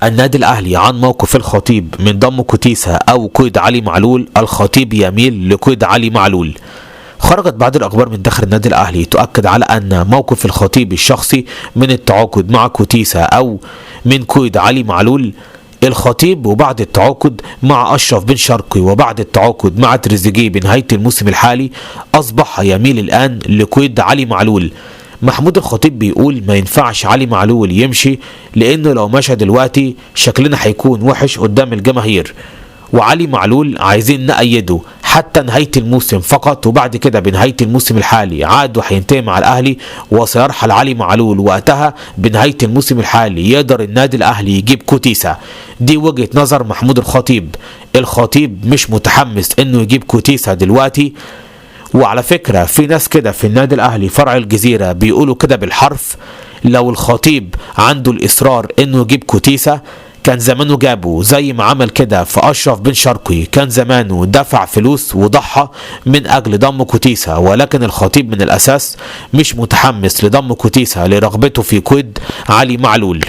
النادي الأهلي عن موقف الخطيب من ضم كوتيسا أو قيد علي معلول، الخطيب يميل لقيد علي معلول. خرجت بعض الأخبار من داخل النادي الأهلي تؤكد على أن موقف الخطيب الشخصي من التعاقد مع كوتيسا أو من قيد علي معلول. الخطيب وبعد التعاقد مع أشرف بن شرقي وبعد التعاقد مع تريزيجيه بنهاية الموسم الحالي أصبح يميل الآن لقيد علي معلول. محمود الخطيب بيقول ما ينفعش علي معلول يمشي، لأنه لو مشى دلوقتي شكلنا هيكون وحش قدام الجماهير، وعلي معلول عايزين نأيده حتى نهاية الموسم فقط، وبعد كده بنهاية الموسم الحالي عقده هينتهي مع الأهلي وسيرحل علي معلول، وقتها بنهاية الموسم الحالي يقدر النادي الأهلي يجيب كوتيسا. دي وجهة نظر محمود الخطيب. الخطيب مش متحمس انه يجيب كوتيسا دلوقتي. وعلى فكرة في ناس كده في النادي الأهلي فرع الجزيرة بيقولوا كده بالحرف، لو الخطيب عنده الإصرار انه يجيب كوتيسا كان زمانه جابه، زي ما عمل كده في أشرف بن شرقي، كان زمانه دفع فلوس وضحى من أجل ضم كوتيسا. ولكن الخطيب من الأساس مش متحمس لضم كوتيسا لرغبته في قيد علي معلول.